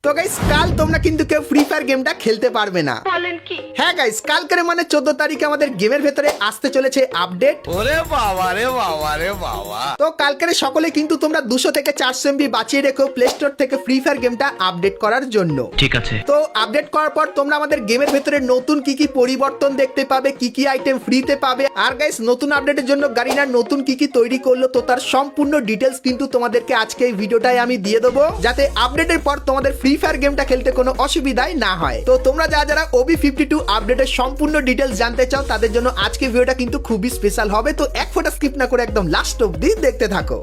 তো গাইস কাল তোমরা কিন্তু কেউ ফ্রি ফায়ার গেমটা খেলতে পারবে না। বলেন কি? হ্যাঁ গাইস, কালকের মানে 14 তারিখে আমাদের গেমের ভেতরে আসতে চলেছে আপডেট। ওরে বাবা রে বাবা রে বাবা। তো কালকের সকলে কিন্তু তোমরা 200 থেকে 400 MB বাঁচিয়ে রেখো প্লে স্টোর থেকে ফ্রি ফায়ার গেমটা আপডেট করার জন্য। ঠিক আছে। তো আপডেট করার পর তোমরা আমাদের গেমের ভেতরে নতুন কি কি পরিবর্তন দেখতে পাবে, কি কি আইটেম ফ্রিতে পাবে, আর গাইস নতুন আপডেটের জন্য গারিনা নতুন কি কি তৈরি করলো, তো তার সম্পূর্ণ ডিটেলস কিন্তু তোমাদেরকে আজকে এই ভিডিওটাই আমি দিয়ে দেবো, যাতে আপডেটের পর তোমাদের ফ্রি ফায়ার গেমটা খেলতে কোনো অসুবিধাই না হয়। তো তোমরা যারা OB52 আপডেটের সম্পূর্ণ ডিটেলস জানতে চাও তাদের জন্য আজকে ভিডিওটা কিন্তু খুবই স্পেশাল হবে। তো এক ফোঁটা স্কিপ না করে একদম লাস্ট অবধি দেখতে থাকো।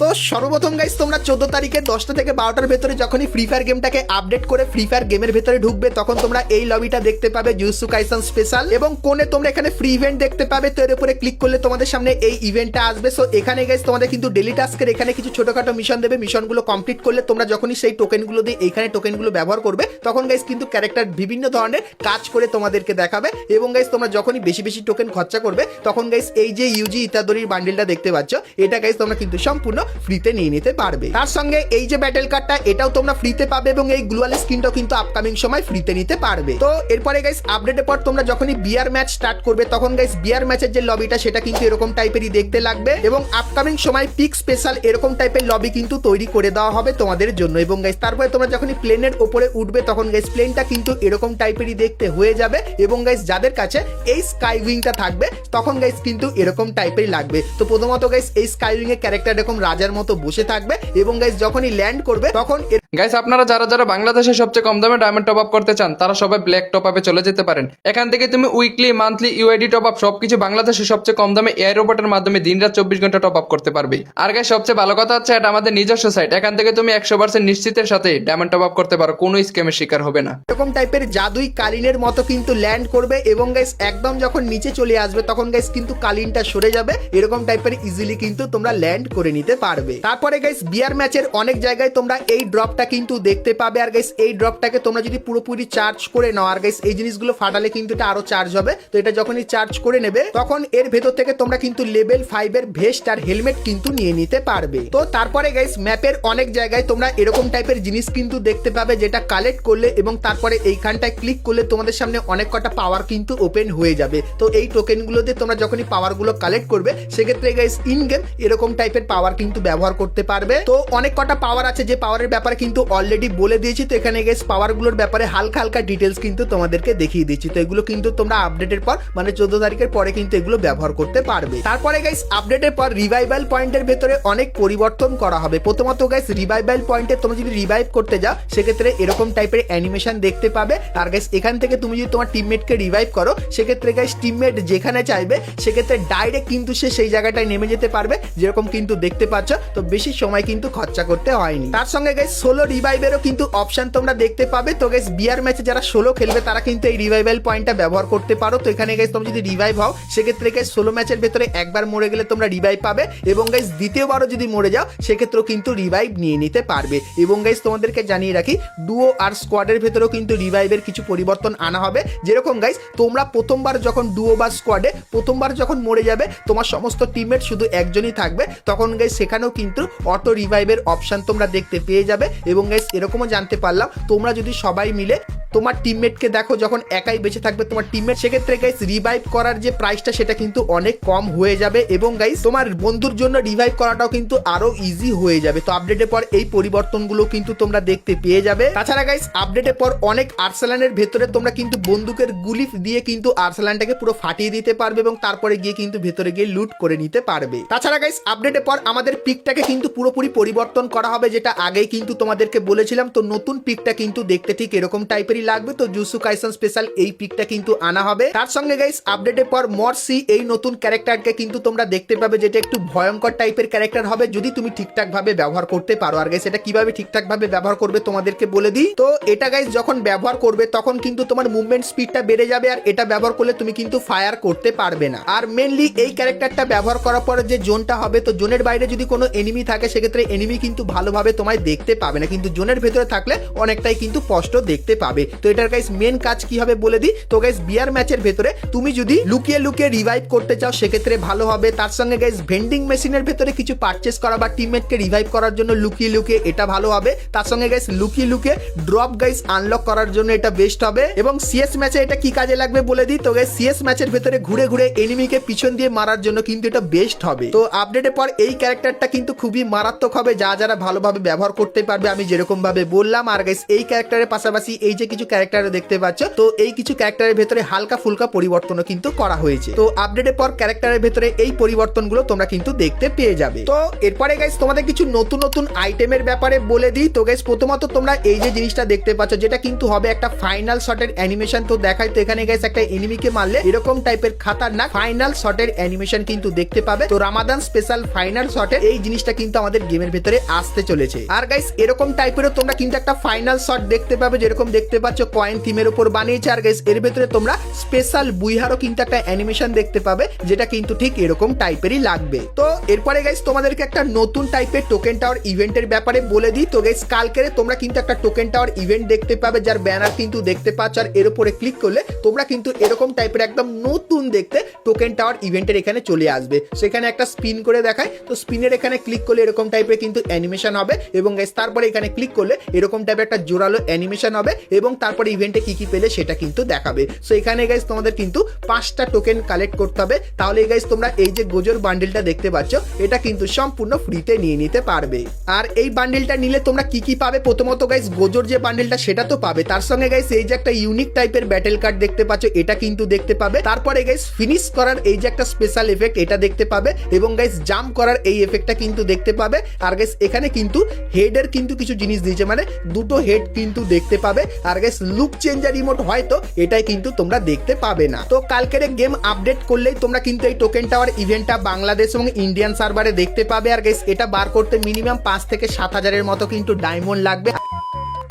তো সর্বপ্রথম গাইস তোমরা 14 তারিখে 10টা থেকে 12টার ভেতরে যখনই ফ্রি ফায়ার গেমটাকে আপডেট করে ফ্রি ফায়ার গেমের ভেতরে ঢুকবে তখন তোমরা এই লবিটা দেখতে পাবে জুজুৎসু কাইসেন স্পেশাল, এবং কোণে তোমরা এখানে ফ্রি ইভেন্ট দেখতে পাবে। তো এর উপরে ক্লিক করলে তোমাদের সামনে এই ইভেন্টটা আসবে। সো এখানে গাইস তোমাদের কিন্তু ডেইলি টাস্কের এখানে কিছু ছোটখাটো মিশন দেবে। মিশনগুলো কমপ্লিট করলে তোমরা যখনই সেই টোকেনগুলো দিয়ে এইখানে টোকেনগুলো ব্যবহার করবে তখন গাইস কিন্তু ক্যারেক্টার বিভিন্ন ধরনের কাজ করে তোমাদেরকে দেখাবে। এবং গাইস তোমরা যখনই বেশি বেশি টোকেন খরচা করবে তখন গাইস এই যে ইউজি ইত্যাদির বান্ডেলটা দেখতে পাচ্ছ এটা গাইস তোমরা কিন্তু সম্পূর্ণ ফ্রিতে নিয়ে নিতে পারবে। তার সঙ্গে এই যে ব্যাটেল কার্ডটা এটাও তোমরা ফ্রিতে পাবে, এবং এই গ্লোয়াল স্কিনটাও কিন্তু আপকামিং সময় ফ্রিতে নিতে পারবে। তো এরপরে গাইস আপডেটের পর তোমরা যখনই বিয়ার ম্যাচ স্টার্ট করবে তখন গাইস বিয়ার ম্যাচের যে লবিটা সেটা কিন্তু এরকম টাইপেরই দেখতে লাগবে, এবং আপকামিং সময় পিক স্পেশাল এরকম টাইপের লবি কিন্তু তৈরি করে দেওয়া হবে তোমাদের জন্য। এবং গাইস তারপরে তোমরা যখনই প্লেনের উপরে উঠবে তখন গাইস প্লেনটা কিন্তু এরকম টাইপেরই দেখতে হয়ে যাবে, এবং গাইস যাদের কাছে এই স্কাই উইংটা থাকবে তখন গাইস কিন্তু এরকম টাইপেরই লাগবে। তো প্রথমত গাইস এই স্কাই উইং এর ক্যারেক্টার এরকম রাজার মতো বসে থাকবে, এবং গাইস যখনই ল্যান্ড করবে তখন গাইস আপনারা যারা বাংলাদেশে সবচেয়ে কম দামে ডায়মন্ড টপ আপ করতে চান তারা সবাই ব্ল্যাক টপ আপে চলে যেতে পারেন। এখান থেকে তুমি weekly, monthly, UID top up সবকিছু বাংলাদেশে সবচেয়ে কম দামে এয়ার রোবটের মাধ্যমে দিনরাত 24 ঘন্টা টপ আপ করতে পারবে। আর গাইস সবচেয়ে ভালো কথা হচ্ছে এটা আমাদের নিজস্ব সাইট, এখান থেকে তুমি 100% নিশ্চিতের সাথে ডায়মন্ড টপ আপ করতে পারো, কোনো স্ক্যামের শিকার হবে না। এরকম টাইপের জাদুই কালিনের মতো কিন্তু ল্যান্ড করবে, এবং গাইস একদম যখন নিচে চলে আসবে তখন গাইস কিন্তু কালিনটা সরে যাবে, এরকম টাইপের ইজিলি কিন্তু তোমরা ল্যান্ড করে নিতে পারবে। তারপরে গাইস বিয়ার ম্যাচের অনেক জায়গায় তোমরা এই ড্রপটা কিন্তু দেখতে পাবে, আর গাইস এই ড্রপটাকে তোমরা যদি পুরোপুরি চার্জ করে নাও, আর গাইস এই জিনিসগুলো ফাটালে কিন্তু এটা আরো চার্জ হবে। তো এটা যখনই চার্জ করে নেবে তখন এর ভেতর থেকে তোমরা কিন্তু লেভেল 5 এর ভেস্ট আর হেলমেট কিন্তু নিয়ে নিতে পারবে। তো তারপরে গাইস ম্যাপের অনেক জায়গায় তোমরা এরকম টাইপের জিনিস কিন্তু দেখতে পাবে যেটা কালেক্ট করলে এবং তারপরে এইখানটায় ক্লিক করলে তোমাদের সামনে অনেক কটা পাওয়ার কিন্তু ওপেন হয়ে যাবে। তো এই টোকেনগুলো দিয়ে তোমরা যখনই পাওয়ারগুলো কালেক্ট করবে সেক্ষেত্রে গাইস ইন গেম এরকম টাইপের পাওয়ার কিন্তু ব্যবহার করতে পারবে। তো অনেক কটা পাওয়ার আছে যে পাওয়ারের ব্যাপারে কিন্তু অলরেডি বলে দিয়েছি। তো এখানে গাইস পাওয়ারগুলোর ব্যাপারে হালকা হালকা ডিটেলস কিন্তু তোমাদেরকে দেখিয়ে দিচ্ছি। তো এগুলো কিন্তু তোমরা আপডেটের পর মানে 14 তারিখের পরে কিন্তু এগুলো ব্যবহার করতে পারবে। তারপরে গাইস আপডেটের পর রিভাইভাল পয়েন্টের ভেতরে অনেক পরিবর্তন করা হবে। প্রথমত গাইস রিভাইভাল পয়েন্টে তোমরা যদি রিভাইভ করতে যাও সেক্ষেত্রে এরকম টাইপের অ্যানিমেশন দেখতে পাবে। আর গাইস এখান থেকে তুমি যদি তোমার টিমমেটকে রিভাইভ করো সেক্ষেত্রে গাইস টিমমেট যেখানে চাইবে সেক্ষেত্রে ডাইরেক্ট কিন্তু সে সেই জায়গাটায় নেমে যেতে পারবে, যেরকম কিন্তু দেখতে পাচ্ছ। তো বেশি সময় কিন্তু খরচা করতে হয়নি। তার সঙ্গে গাইস সোলো রিভাইভেরও কিন্তু অপশন তোমরা দেখতে পাবে। তো গাইস বিয়ার ম্যাচে যারা সোলো খেলবে তারা কিন্তু এই রিভাইভাল পয়েন্টটা ব্যবহার করতে পারো। তো এখানে গাইস তোমরা যদি রিভাইভ হও সেক্ষেত্রে গাইস সোলো ম্যাচের ভেতরে একবার মরে গেলে তোমরা রিভাইভ পাবে, এবং গাইস দ্বিতীয়বারও যদি মরে যাও সেক্ষেত্রেও কিন্তু রিভাইভ নিয়ে নিতে পারবে। এবং গাইস তোমাদেরকে জানিয়ে রাখি ডুও আর স্কোয়াডের ভেতরেও কিন্তু রিভাইভের কিছু পরিবর্তন আনা হবে। যেরকম গাইস তোমরা প্রথমবার যখন ডুও বা স্কোয়াডে প্রথমবার যখন মরে যাবে তোমার সমস্ত টিমমেট শুধু একজনই থাকবে, তখন গাইস সেখানেও কিন্তু অটো রিভাইভের অপশন তোমরা দেখতে পেয়ে যাবে। এবং গাইস এরকমও জানতে পারলাম তোমরা যদি সবাই মিলে তোমার টিমমেটকে দেখো যখন একাই বেঁচে থাকবে তোমার টিমমেট, সেক্ষেত্রে গাইস রিভাইভ করার যে প্রাইসটা সেটা কিন্তু অনেক কম হয়ে যাবে, এবং গাইস তোমার বন্ধুর জন্য রিভাইভ করাটাও কিন্তু আরো ইজি হয়ে যাবে। তো আপডেটের পর এই পরিবর্তনগুলো কিন্তু তোমরা দেখতে পেয়ে যাবে। তাছাড়া গাইস আপডেটের পর অনেক আর্সেলানের ভেতরে তোমরা কিন্তু বন্দুকের গুলি দিয়ে কিন্তু আর্সেলানটাকে পুরো ফাটিয়ে দিতে পারবে, এবং তারপরে গিয়ে কিন্তু ভেতরে গিয়ে লুট করে নিতে পারবে। তাছাড়া গাইস আপডেটের পর আমাদের পিকটাকে কিন্তু পুরোপুরি পরিবর্তন করা হবে, যেটা আগেই কিন্তু তোমাদেরকে বলেছিলাম। তো নতুন পিকটা কিন্তু দেখতে ঠিক এরকম টাইপের লাগবে। তো জুজুৎসু কাইসেন স্পেশাল এই পিকটা কিন্তু আনা হবে। তার সঙ্গে গাইস আপডেটের পর মরসি এই নতুন ক্যারেক্টারকে কিন্তু তোমরা দেখতে পাবে, যেটা একটু ভয়ঙ্কর টাইপের ক্যারেক্টার হবে যদি তুমি ঠিকঠাক ভাবে ব্যবহার করতে পারো। আর গাইস এটা কিভাবে ঠিকঠাক ভাবে ব্যবহার করবে তোমাদেরকে বলে দিই। তো এটা গাইস যখন ব্যবহার করবে তখন কিন্তু তোমার মুভমেন্ট স্পিডটা বেড়ে যাবে, আর এটা ব্যবহার করলে তুমি কিন্তু ফায়ার করতে পারবে না। আর মেনলি এই ক্যারেক্টারটা ব্যবহার করার পর যে জোনটা হবে, তো জোনের বাইরে যদি কোনো এনিমি থাকে সেক্ষেত্রে এনিমি কিন্তু ভালোভাবে তোমায় দেখতে পাবে না, কিন্তু জোনের ভেতরে থাকলে অনেকটাই কিন্তু স্পষ্ট দেখতে পাবে। তো এটার গাইস মেন কাজ কি হবে বলে দিই। তো গাইস বিয়ার ম্যাচের ভেতরে তুমি যদি লুকিয়ে লুকিয়ে রিভাইভ করতে চাও সেক্ষেত্রে ভালো হবে। তার সঙ্গে গাইস ভেন্ডিং মেশিনের ভেতরে কিছু পারচেস করা বা টিমমেটকে রিভাইভ করার জন্য লুকিয়ে লুকিয়ে এটা ভালো হবে। তার সঙ্গে গাইস লুকিয়ে লুকিয়ে ড্রপ গাইস আনলক করার জন্য এটা বেস্ট হবে। এবং সিএস ম্যাচে এটা কি কাজে লাগবে বলে দিই। তো গাইস সিএস ম্যাচের ভেতরে ঘুরে ঘুরে এনিমিকে পিছন দিয়ে মারার জন্য কিন্তু এটা বেস্ট হবে। তো আপডেটের পর এই ক্যারেক্টারটা কিন্তু খুবই মারাত্মক হবে, যারা ভালোভাবে ব্যবহার করতে পারবে আমি যেরকম ভাবে বললাম। আর গাইস এই ক্যারেক্টারের পাশাপাশি এই যে কিছু ক্যারেক্টার দেখতে পাচ্ছ, তো এই কিছু ক্যারেক্টারের ভেতরে হালকা ফুলকা পরিবর্তনও কিন্তু করা হয়েছে। তো আপডেটের পর ক্যারেক্টারের ভেতরে এই পরিবর্তনগুলো তোমরা কিন্তু দেখতে পেয়ে যাবে। তো এরপরে গাইস তোমাদের কিছু নতুন নতুন আইটেমের ব্যাপারে বলে দিই। তো গাইস প্রথমত তোমরা এই যে জিনিসটা দেখতে পাচ্ছ, যেটা কিন্তু হবে একটা ফাইনাল শটের অ্যানিমেশন। তো দেখাই তো এখানে গাইস একটা এনিমিকে মারলে এরকম টাইপের খাতারনাক ফাইনাল শটের অ্যানিমেশন কিন্তু দেখতে পাবে। তো রামাদান স্পেশাল ফাইনাল শটে এই জিনিসটা কিন্তু আমাদের গেমের ভেতরে আসতে চলেছে। আর গাইস এরকম টাইপেরও তোমরা কিন্তু একটা ফাইনাল শট দেখতে পাবে, যেরকম দেখতে পাচ্ছ কয়েন থিমের উপর বানিয়েছে। আর গাইস এর ভেতরে তোমরা স্পেশাল বুইহারও কিন্তু একটা অ্যানিমেশন দেখতে পাবে, যেটা কিন্তু ঠিক এরকম টাইপেরই লাগবে। তো এরপরে গাইস তোমাদেরকে একটা নতুন টাইপের টোকেন টাওয়ার ইভেন্টের ব্যাপারে বলে দিই। তো গাইস কালকে তোমরা কিন্তু একটা টোকেন টাওয়ার ইভেন্ট দেখতে পাবে, যার ব্যানার কিন্তু দেখতে পাচ্ছ। আর এর উপরে ক্লিক করলে তোমরা কিন্তু এরকম টাইপের একদম নতুন দেখতে টোকেন টাওয়ার ইভেন্টের এখানে চলে আসবে। সেখানে একটা স্পিন করে দেখায়, তো স্পিনের এখানে ক্লিক করলে এরকম টাইপের কিন্তু অ্যানিমেশন হবে। এবং গাইস তারপরে এখানে ক্লিক করলে এরকম টাইপের একটা জোরালো অ্যানিমেশন হবে এবং তারপরে ইভেন্টে কি কি পেলে সেটা কিন্তু দেখাবে। সো এখানে গাইস তোমাদের কিন্তু 5টা টোকেন কালেক্ট করতে হবে, তাহলে গাইস তোমরা এই যে গোজর বান্ডেলটা দেখতে পাচ্ছ এটা কিন্তু সম্পূর্ণ ফ্রিতে নিয়ে নিতে পারবে। আর এই বান্ডেলটা নিলে তোমরা কি কি পাবে, প্রথমত গাইস গোজর যে বান্ডেলটা সেটা তো পাবে, তার সঙ্গে গাইস এই যে একটা ইউনিক টাইপের ব্যাটেল কার্ড দেখতে পাচ্ছ এটা কিন্তু দেখতে পাবে। তারপরে গাইস ফিনিশ করার এই যে একটা স্পেশাল এফেক্ট এটা দেখতে পাবে এবং গাইস জাম্প করার এই এফেক্টটা কিন্তু দেখতে পাবে। আর গাইস এখানে কিন্তু হেডের কিন্তু কিছু জিনিস দিয়েছে, মানে দুটো হেড কিন্তু দেখতে পাবে। আর গাইস লুক চেঞ্জার রিমোট হয়তো এটাই কিন্তু তোমরা দেখতে পাবে না। তো কালকের গেম আপডেট করলেই তোমরা কিন্তু এই টোকেন টাওয়ার ইভেন্টটা বাংলাদেশ এবং ইন্ডিয়ান সার্ভারে দেখতে পাবে। আর গাইস এটা বার করতে মিনিমাম 5 থেকে 7,000-এর মতো কিন্তু ডায়মন্ড লাগবে।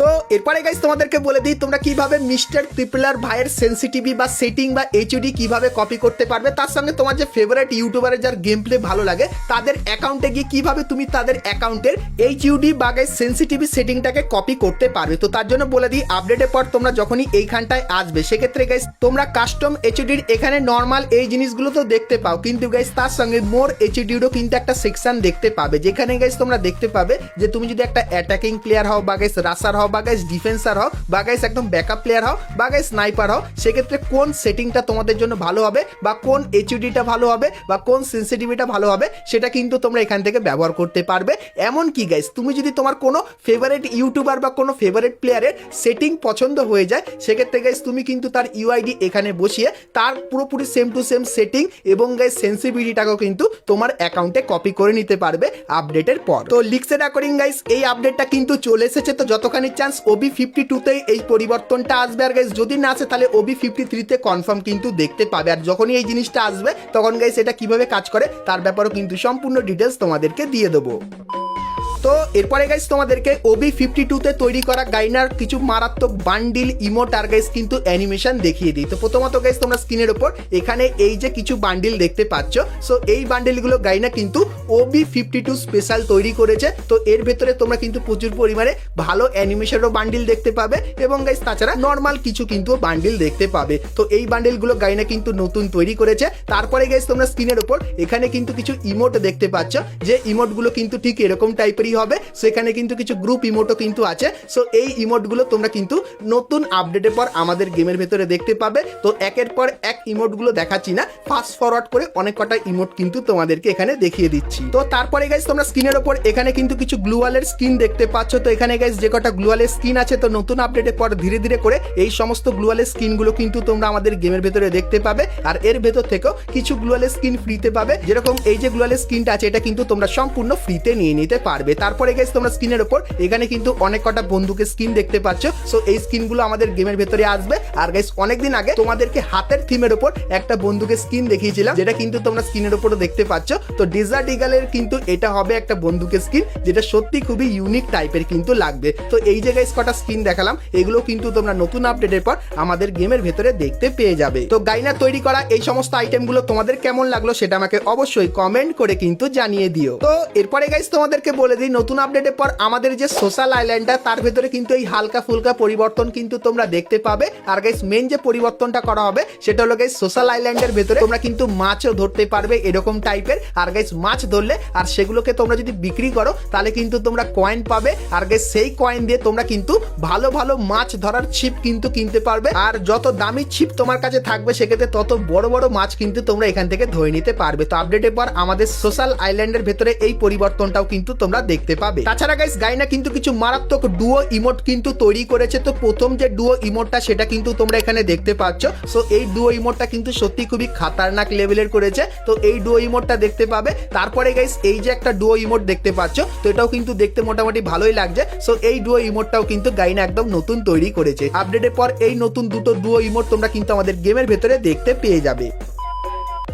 তো এরপরে গাইস তোমাদেরকে বলে দিই তোমরা কিভাবে মিস্টার ট্রিপলার ভাইয়ের সেন্সিটিভি বা সেটিং বা এইচডি কিভাবে কপি করতে পারবে। তার সঙ্গে তোমার যে ফেভারিট ইউটিউবারের যার গেম প্লে ভালো লাগে তাদের অ্যাকাউন্টে গিয়ে কিভাবে তুমি তাদের অ্যাকাউন্টের এইচডি বা গাইস সেন্সিটিভি সেটিংটাকে কপি করতে পারবে। তো তার জন্য বলে দিই আপডেটের পর তোমরা যখনই এইখানটায় আসবে সেক্ষেত্রে গাইস তোমরা কাস্টম এইচডির এখানে নর্মাল এই জিনিসগুলো তো দেখতে পাও, কিন্তু গাইস তার সঙ্গে মোর এইচডিরও কিন্তু একটা সেকশন দেখতে পাবে, যেখানে গাইস তোমরা দেখতে পাবে যে তুমি যদি একটা অ্যাটাকিং প্লেয়ার হও বা গাইস রাসার হও বা গাইস ডিফেন্সার হও বা গাইস একদম ব্যাকআপ প্লেয়ার হও বা গাইস স্নাইপার হও, সেক্ষেত্রে কোন সেটিংটা তোমাদের জন্য ভালো হবে বা কোন এইচডিটা ভালো হবে বা কোন সেন্সিটিভিটা ভালো হবে সেটা কিন্তু তোমরা এখান থেকে ব্যবহার করতে পারবে। এমন কি গাইস তুমি যদি তোমার কোনো ফেভারিট ইউটিউবার বা কোনো ফেভারিট প্লেয়ারের সেটিং পছন্দ হয়ে যায় সেক্ষেত্রে গাইস তুমি কিন্তু তার ইউআইডি এখানে বসিয়ে তার পুরোপুরি সেম টু সেম সেটিং এবং গাইস সেন্সিটিভিটিটাকেও কিন্তু তোমার অ্যাকাউন্টে কপি করে নিতে পারবে আপডেটের পর। তো লিক্সের অ্যাকর্ডিং গাইস এই আপডেটটা কিন্তু চলে এসেছে, তো যতখানি চান্স OB52 এই পরিবর্তনটা আসবে। আর গাইস যদি না আসে তাহলে OB53 কনফার্ম কিন্তু দেখতে পাবে। আর যখনই এই জিনিসটা আসবে তখন গাইস এটা কিভাবে কাজ করে তার ব্যাপারেও কিন্তু সম্পূর্ণ ডিটেলস তোমাদেরকে দিয়ে দেবো। তো এরপরে গাইস তোমাদেরকে OB52 তৈরি করা গাইনার কিছু মারাত্মক বান্ডিল ইমোট আর গাইস কিন্তু অ্যানিমেশন দেখিয়ে দিই। তো প্রথমত গাইস তোমরা স্ক্রিনের উপর এখানে এই যে কিছু বান্ডিল দেখতে পাচ্ছ, সো এই বান্ডিলগুলো গাইনা কিন্তু OB52 স্পেশাল তৈরি করেছে। তো এর ভেতরে তোমরা কিন্তু প্রচুর পরিমাণে ভালো অ্যানিমেশনেরও বান্ডিল দেখতে পাবে এবং গাইস তাছাড়া নর্মাল কিছু কিন্তু বান্ডিল দেখতে পাবে। তো এই বান্ডিলগুলো গাইনা কিন্তু নতুন তৈরি করেছে। তারপরে গাইস তোমরা স্ক্রিনের উপর এখানে কিন্তু কিছু ইমোট দেখতে পাচ্ছ, যে ইমোটগুলো কিন্তু ঠিক এরকম টাইপের হবে। সেখানে কিন্তু কিছু গ্রুপ ইমোটও কিন্তু আছে। সো এই ইমোটগুলো তোমরা কিন্তু নতুন আপডেটের পর আমাদের গেমের ভেতরে দেখতে পাবে। তো একের পর এক ইমোটগুলো দেখাচ্ছি না, ফাস্ট ফরওয়ার্ড করে অনেক কটা ইমোট কিন্তু তোমাদেরকে এখানে দেখিয়ে দিচ্ছি। তো তারপরে গাইস তোমরা স্ক্রিনের উপর এখানে কিন্তু কিছু গ্লুয়ালের স্কিন দেখতে পাচ্ছ। তো এখানে গাইস যে কটা গ্লুয়ালের স্কিন আছে, তো নতুন আপডেটের পর ধীরে ধীরে করে এই সমস্ত গ্লুয়ালের স্কিনগুলো কিন্তু তোমরা আমাদের গেমের ভেতরে দেখতে পাবে। আর এর ভেতর থেকেও কিছু গ্লুয়ালের স্কিন ফ্রিতে পাবে, যেরকম এই যে গ্লুয়ালের স্কিনটা আছে এটা কিন্তু তোমরা সম্পূর্ণ ফ্রিতে নিয়ে নিতে পারবে। তারপরে গাইস তোমরা স্ক্রিনের উপর এখানে কিন্তু অনেক কটা বন্দুকের স্কিন দেখতে পাচ্ছ। সো এই স্কিনগুলো আমাদের গেমের ভেতরে আসবে। আর গাইস অনেকদিন আগে তোমাদেরকে হাতের থিমের উপর একটা বন্দুকের স্কিন দেখিয়েছিলাম, যেটা কিন্তু তোমরা স্ক্রিনের উপরও দেখতে পাচ্ছ। তো ডেজার্ট ইগলের কিন্তু এটা হবে একটা বন্দুকের স্কিন, যেটা সত্যি খুবই ইউনিক টাইপের কিন্তু লাগবে। তো এই যে গাইস কটা স্কিন দেখালাম এগুলো কিন্তু তোমরা নতুন আপডেটের পর আমাদের গেমের ভেতরে দেখতে পেয়ে যাবে। তো গাইনা তৈরি করা এই সমস্ত আইটেমগুলো তোমাদের কেমন লাগলো সেটা আমাকে অবশ্যই কমেন্ট করে কিন্তু জানিয়ে দিও। তো এরপরে গাইস তোমাদেরকে বলে দিই এই নতুন আপডেটের পর আমাদের যে সোশ্যাল আইল্যান্ডটা তার ভেতরে কিন্তু এই হালকা ফুলকা পরিবর্তন কিন্তু তোমরা দেখতে পাবে। আর গাইস মেন যে পরিবর্তনটা করা হবে সেটা হলো গাইস সোশ্যাল আইল্যান্ডের ভেতরে তোমরা কিন্তু মাছও ধরতে পারবে এরকম টাইপের। আর গাইস মাছ ধরলে আর সেগুলোকে তোমরা যদি বিক্রি করো তাহলে কিন্তু তোমরা কয়েন পাবে। আর গাইস সেই কয়েন দিয়ে তোমরা কিন্তু ভালো ভালো মাছ ধরার ছিপ কিন্তু কিনতে পারবে। আর যত দামি ছিপ তোমার কাছে থাকবে সেক্ষেত্রে তত বড় বড় মাছ কিন্তু তোমরা এখান থেকে ধরে নিতে পারবে। তো আপডেটের পর আমাদের সোশ্যাল আইল্যান্ডের ভেতরে এই পরিবর্তনটাও কিন্তু তোমরা দেখতে পাবে। তাছাড়া গাইস গাইনা কিন্তু কিছু মারাত্মক ডুও ইমোট কিন্তু তৈরি করেছে। তো প্রথম যে ডুও ইমোটটা সেটা কিন্তু তোমরা এখানে দেখতে পাচ্ছ। সো এই ডুও ইমোটটা কিন্তু সত্যি খুবই খাতারনাক লেভেলের করেছে। তো এই ডুও ইমোটটা দেখতে পাবে। তারপরে গাইস এই যে একটা ডুও ইমোট দেখতে পাচ্ছ, তো এটাও কিন্তু দেখতে মোটামুটি ভালোই লাগছে। সো এই ডুও ইমোটটাও কিন্তু গাইনা একদম নতুন তৈরি করেছে। আপডেটের পর এই নতুন দুটো ডুও ইমোট তোমরা কিন্তু আমাদের গেমের ভেতরে দেখতে পেয়ে যাবে।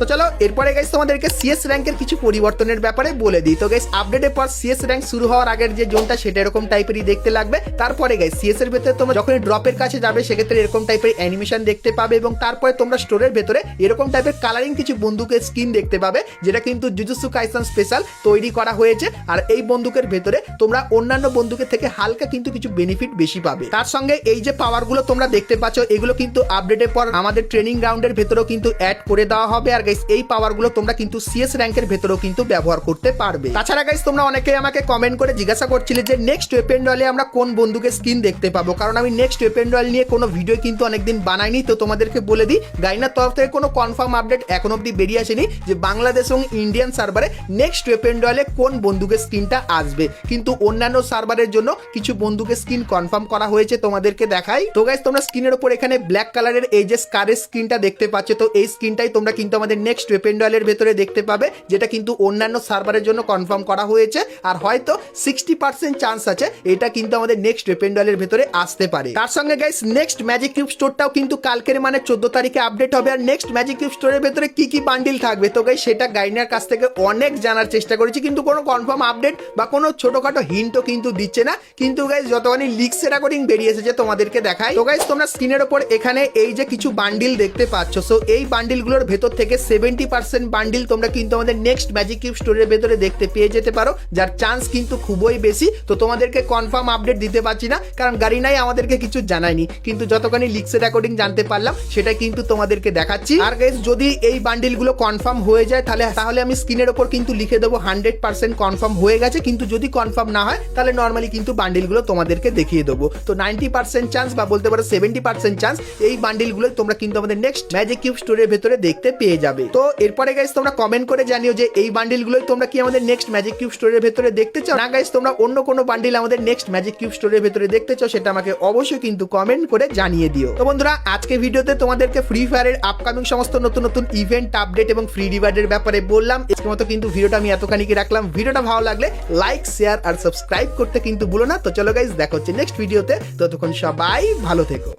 তো চলো এরপরে গাইস তোমাদেরকে সিএস র্যাঙ্কের কিছু পরিবর্তনের ব্যাপারে বলে দিই। তো গাইস আপডেটের পর সিএস র্যাঙ্ক শুরু হওয়ার আগের যে জোনটা সেটা এরকম টাইপেরই দেখতে লাগবে। তারপরে গাইস সিএস এর ভেতরে তোমরা যখন ড্রপের কাছে যাবে সেক্ষেত্রে এরকম টাইপের অ্যানিমেশন দেখতে পাবে এবং তারপরে তোমরা স্টোরের ভেতরে এরকম টাইপের কালারিং কিছু বন্দুকের স্কিন দেখতে পাবে যেটা কিন্তু জুজুৎসু কাইসেন স্পেশাল তৈরি করা হয়েছে। আর এই বন্দুকের ভেতরে তোমরা অন্যান্য বন্দুকের থেকে হালকা কিন্তু কিছু বেনিফিট বেশি পাবে। তার সঙ্গে এই যে পাওয়ারগুলো তোমরা দেখতে পাচ্ছ এগুলো কিন্তু আপডেটের পর আমাদের ট্রেনিং গ্রাউন্ডের ভেতরেও কিন্তু অ্যাড করে দেওয়া হবে। আর গাইস এই পাওয়ারগুলো তোমরা কিন্তু সিএস র্যাঙ্কের ভেতরেও কিন্তু ব্যবহার করতে পারবে। তাছাড়া গাইস তোমরা অনেকেই আমাকে কমেন্ট করে জিজ্ঞাসা করছিলে যে নেক্সট ওয়েপেন রয়্যালে আমরা কোন বন্দুকের স্কিন দেখতে পাবো, কারণ আমি নেক্সট ওয়েপেন রয়্যাল নিয়ে কোনো ভিডিও কিন্তু অনেকদিন বানাইনি। তো তোমাদেরকে বলে দিই গাইনার তরফ থেকে কোনো কনফার্ম আপডেট এখন অব্দি বেরিয়ে আসেনি যে বাংলাদেশ এবং ইন্ডিয়ান সার্ভারে নেক্সট ওয়েপেন রয়্যালে কোন বন্দুকের স্কিনটা আসবে, কিন্তু অন্যান্য সার্ভারের জন্য কিছু বন্দুকের স্কিন কনফার্ম করা হয়েছে, তোমাদেরকে দেখাই। তো গাইস তোমরা স্ক্রিনের উপর এখানে ব্ল্যাক কালারের এই যে স্কারের স্কিনটা দেখতে পাচ্ছ, তো এই স্কিনটাই তোমরা কিন্তু আমাদের নেক্সট ওয়েপেন রয়্যালের ভেতরে দেখতে পাবে, যেটা কিন্তু অন্যান্য সার্ভারের জন্য কনফার্ম করা হয়েছে। আর হয়তো 60% চান্স আছে এটা কিন্তু আমাদের নেক্সট ওয়েপেন রয়্যালের ভেতরে আসতে পারে। তার সঙ্গে গাইস নেক্সট ম্যাজিক কিউব স্টোরটাও কিন্তু কালকের মানে 14 তারিখে আপডেট হবে। আর নেক্সট ম্যাজিক কিউব স্টোরের ভেতরে কি কি বান্ডিল থাকবে তো গাইস সেটা গাইনার কাছ থেকে অনেক জানার চেষ্টা করেছি, কিন্তু কোনো কনফার্ম আপডেট বা কোনো ছোটখাটো হিন্টও কিন্তু দিচ্ছে না। কিন্তু গাইস যতখানি লিক্সের অ্যাকর্ডিং বেরিয়ে এসেছে তোমাদেরকে দেখাই। তো গাইস তোমরা স্ক্রিনের উপর এখানে এই যে কিছু বান্ডিল দেখতে পাচ্ছ, সো এই বান্ডিলগুলোর ভেতর থেকে 70% বান্ডিল তোমরা কিন্তু আমাদের নেক্সট ম্যাজিক কিউব স্টোরের ভেতরে দেখতে পেয়ে যেতে পারো, যার চান্স কিন্তু খুবই বেশি। তো তোমাদেরকে কনফার্ম আপডেট দিতে পারছি না কারণ গারিনাই আমাদেরকে কিছু জানায়নি, কিন্তু যতখানি লিক্সের অ্যাকর্ডিং জানতে পারলাম সেটা কিন্তু তোমাদেরকে দেখাচ্ছি। আর গাইস যদি এই বান্ডিলগুলো কনফার্ম হয়ে যায় তাহলে আমি স্ক্রিনের উপর কিন্তু লিখে দেবো 100% কনফার্ম হয়ে গেছে, কিন্তু যদি কনফার্ম না হয় তাহলে নর্মালি কিন্তু বান্ডিলগুলো তোমাদেরকে দেখিয়ে দেবো। তো 90% চান্স বা বলতে পারো 70% চান্স এই বান্ডিলগুলো তোমরা কিন্তু আমাদের নেক্সট ম্যাজিক কিউব স্টোরের ভেতরে দেখতে পেয়ে যাবে। তো এরপরে গাইস তোমরা কমেন্ট করে জানিও যে এই বান্ডিলগুলোই তোমরা কি আমাদের নেক্সট ম্যাজিক কিউব স্টোরের ভেতরে দেখতে চাও, না গাইস তোমরা অন্য কোনো বান্ডিল আমাদের নেক্সট ম্যাজিক কিউব স্টোরের ভেতরে দেখতে চাও সেটা আমাকে অবশ্যই কিন্তু কমেন্ট করে জানিয়ে দিও। তো বন্ধুরা আজকে ভিডিওতে তোমাদেরকে ফ্রি ফায়ারের আপকামিং সমস্ত নতুন নতুন ইভেন্ট আপডেট এবং ফ্রি রিওয়ার্ডের ব্যাপারে বললাম। আজকের মতো কিন্তু ভিডিওটা আমি এতখানি কি রাখলাম। ভিডিওটা ভালো লাগলে লাইক শেয়ার আর সাবস্ক্রাইব করতে কিন্তু ভুলো না। তো চলো গাইস দেখা হচ্ছে নেক্সট ভিডিওতে, ততক্ষণ সবাই ভালো থেকো।